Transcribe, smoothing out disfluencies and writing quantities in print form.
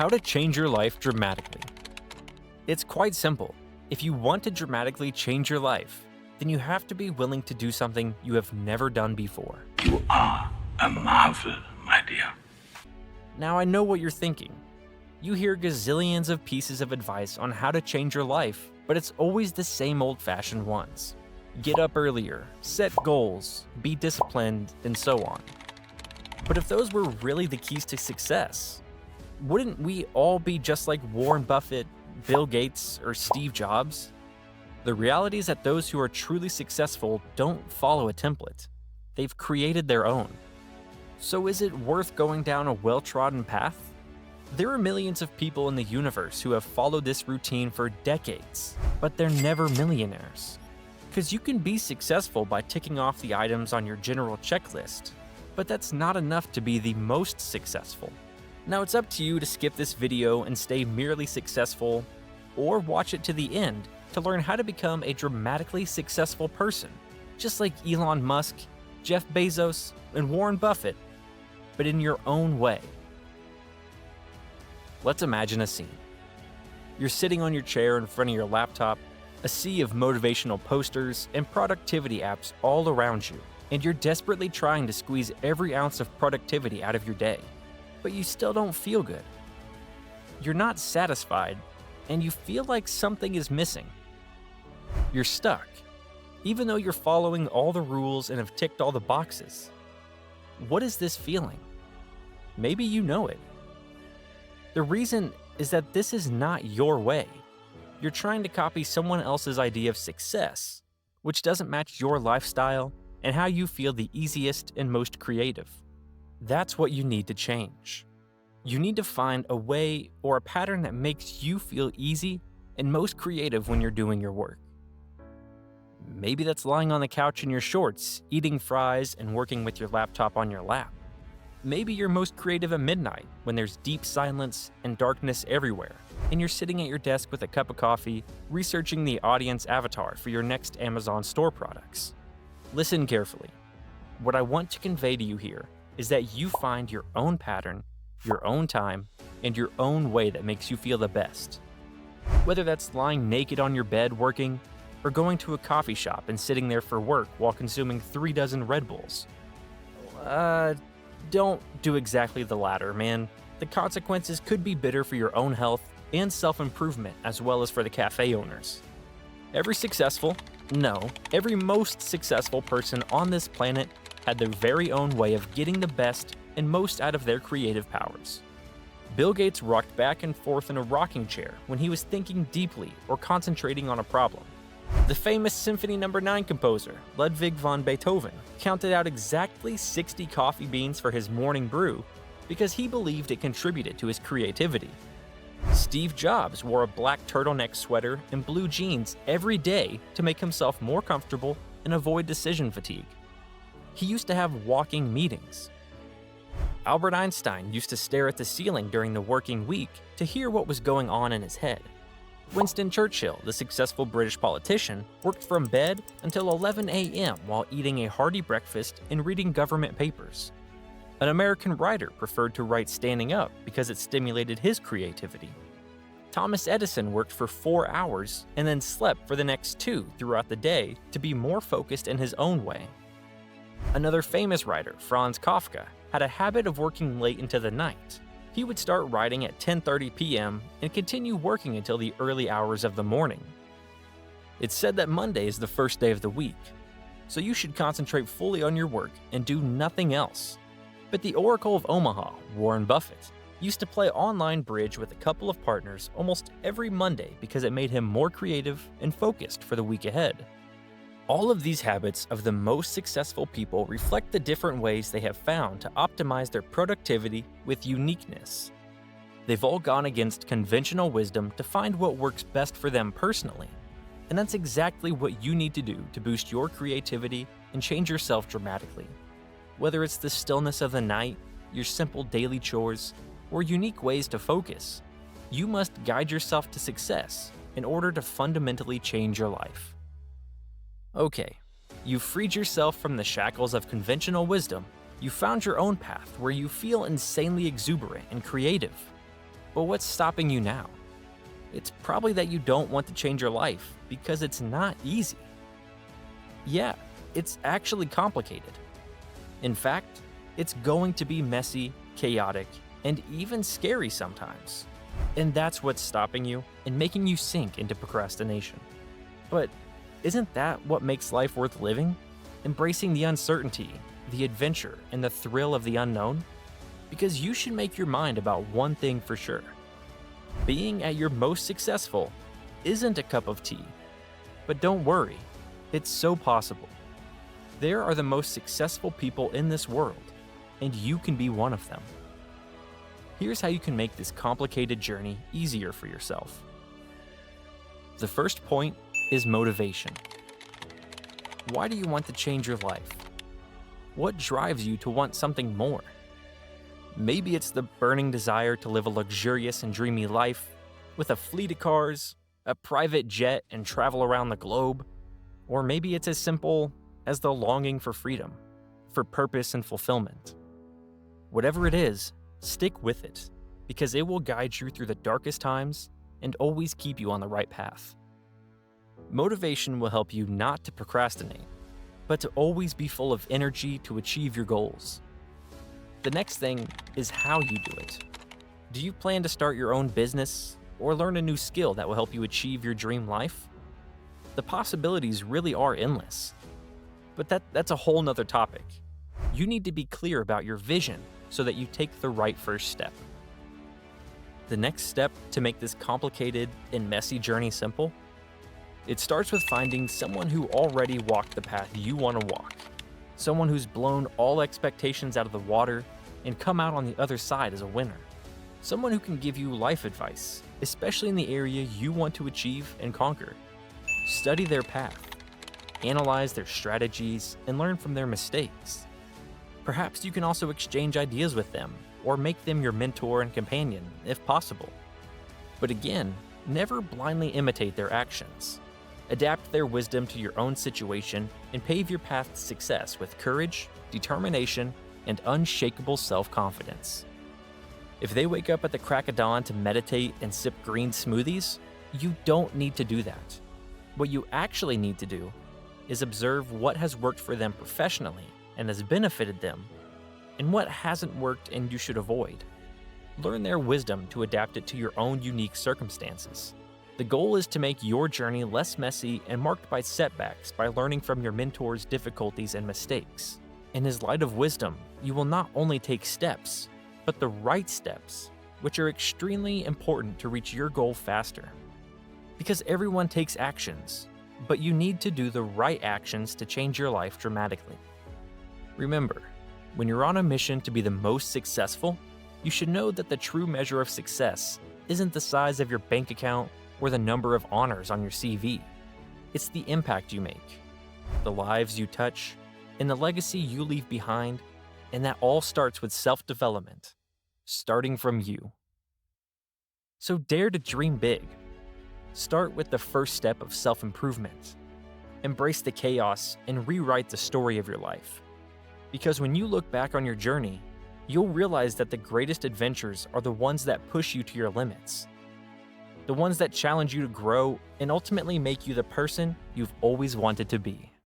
How to change your life dramatically. It's quite simple. If you want to dramatically change your life, then you have to be willing to do something you have never done before. You are a marvel, my dear. Now I know what you're thinking. You hear gazillions of pieces of advice on how to change your life, but it's always the same old-fashioned ones. Get up earlier, set goals, be disciplined, and so on. But if those were really the keys to success, wouldn't we all be just like Warren Buffett, Bill Gates, or Steve Jobs? The reality is that those who are truly successful don't follow a template. They've created their own. So is it worth going down a well-trodden path? There are millions of people in the universe who have followed this routine for decades, but they're never millionaires. Because you can be successful by ticking off the items on your general checklist, but that's not enough to be the most successful. Now it's up to you to skip this video and stay merely successful, or watch it to the end to learn how to become a dramatically successful person, just like Elon Musk, Jeff Bezos, and Warren Buffett, but in your own way. Let's imagine a scene. You're sitting on your chair in front of your laptop, a sea of motivational posters and productivity apps all around you, and you're desperately trying to squeeze every ounce of productivity out of your day, but you still don't feel good. You're not satisfied, and you feel like something is missing. You're stuck, even though you're following all the rules and have ticked all the boxes. What is this feeling? Maybe you know it. The reason is that this is not your way. You're trying to copy someone else's idea of success, which doesn't match your lifestyle and how you feel the easiest and most creative. That's what you need to change. You need to find a way or a pattern that makes you feel easy and most creative when you're doing your work. Maybe that's lying on the couch in your shorts, eating fries, and working with your laptop on your lap. Maybe you're most creative at midnight when there's deep silence and darkness everywhere, and you're sitting at your desk with a cup of coffee, researching the audience avatar for your next Amazon store products. Listen carefully. What I want to convey to you here is that you find your own pattern, your own time, and your own way that makes you feel the best. Whether that's lying naked on your bed working, or going to a coffee shop and sitting there for work while consuming 3 dozen Red Bulls. Don't do exactly the latter, man. The consequences could be bitter for your own health and self-improvement, as well as for the cafe owners. Every most successful person on this planet had their very own way of getting the best and most out of their creative powers. Bill Gates rocked back and forth in a rocking chair when he was thinking deeply or concentrating on a problem. The famous Symphony No. 9 composer, Ludwig van Beethoven, counted out exactly 60 coffee beans for his morning brew because he believed it contributed to his creativity. Steve Jobs wore a black turtleneck sweater and blue jeans every day to make himself more comfortable and avoid decision fatigue. He used to have walking meetings. Albert Einstein used to stare at the ceiling during the working week to hear what was going on in his head. Winston Churchill, the successful British politician, worked from bed until 11 a.m. while eating a hearty breakfast and reading government papers. An American writer preferred to write standing up because it stimulated his creativity. Thomas Edison worked for 4 hours and then slept for the next 2 throughout the day to be more focused in his own way. Another famous writer, Franz Kafka, had a habit of working late into the night. He would start writing at 10:30 p.m. and continue working until the early hours of the morning. It's said that Monday is the first day of the week, so you should concentrate fully on your work and do nothing else. But the Oracle of Omaha, Warren Buffett, used to play online bridge with a couple of partners almost every Monday because it made him more creative and focused for the week ahead. All of these habits of the most successful people reflect the different ways they have found to optimize their productivity with uniqueness. They've all gone against conventional wisdom to find what works best for them personally, and that's exactly what you need to do to boost your creativity and change yourself dramatically. Whether it's the stillness of the night, your simple daily chores, or unique ways to focus, you must guide yourself to success in order to fundamentally change your life. Okay, you've freed yourself from the shackles of conventional wisdom. You found your own path where you feel insanely exuberant and creative. But what's stopping you now? It's probably that you don't want to change your life because it's not easy. Yeah, it's actually complicated. In fact, it's going to be messy, chaotic, and even scary sometimes. And that's what's stopping you and making you sink into procrastination. But isn't that what makes life worth living? Embracing the uncertainty, the adventure, and the thrill of the unknown? Because you should make your mind about one thing for sure. Being at your most successful isn't a cup of tea. But don't worry, it's so possible. There are the most successful people in this world, and you can be one of them. Here's how you can make this complicated journey easier for yourself. The first point is motivation. Why do you want to change your life? What drives you to want something more? Maybe it's the burning desire to live a luxurious and dreamy life with a fleet of cars, a private jet, and travel around the globe. Or maybe it's as simple as the longing for freedom, for purpose and fulfillment. Whatever it is, stick with it, because it will guide you through the darkest times and always keep you on the right path. Motivation will help you not to procrastinate, but to always be full of energy to achieve your goals. The next thing is how you do it. Do you plan to start your own business or learn a new skill that will help you achieve your dream life? The possibilities really are endless. But that's a whole nother topic. You need to be clear about your vision so that you take the right first step. The next step to make this complicated and messy journey simple? It starts with finding someone who already walked the path you want to walk. Someone who's blown all expectations out of the water and come out on the other side as a winner. Someone who can give you life advice, especially in the area you want to achieve and conquer. Study their path, analyze their strategies, and learn from their mistakes. Perhaps you can also exchange ideas with them or make them your mentor and companion, if possible. But again, never blindly imitate their actions. Adapt their wisdom to your own situation and pave your path to success with courage, determination, and unshakable self-confidence. If they wake up at the crack of dawn to meditate and sip green smoothies, you don't need to do that. What you actually need to do is observe what has worked for them professionally and has benefited them, and what hasn't worked and you should avoid. Learn their wisdom to adapt it to your own unique circumstances. The goal is to make your journey less messy and marked by setbacks by learning from your mentor's difficulties and mistakes. In his light of wisdom, you will not only take steps, but the right steps, which are extremely important to reach your goal faster. Because everyone takes actions, but you need to do the right actions to change your life dramatically. Remember, when you're on a mission to be the most successful, you should know that the true measure of success isn't the size of your bank account or the number of honors on your CV. It's the impact you make, the lives you touch, and the legacy you leave behind, and that all starts with self-development, starting from you. So dare to dream big. Start with the first step of self-improvement. Embrace the chaos and rewrite the story of your life. Because when you look back on your journey, you'll realize that the greatest adventures are the ones that push you to your limits. The ones that challenge you to grow and ultimately make you the person you've always wanted to be.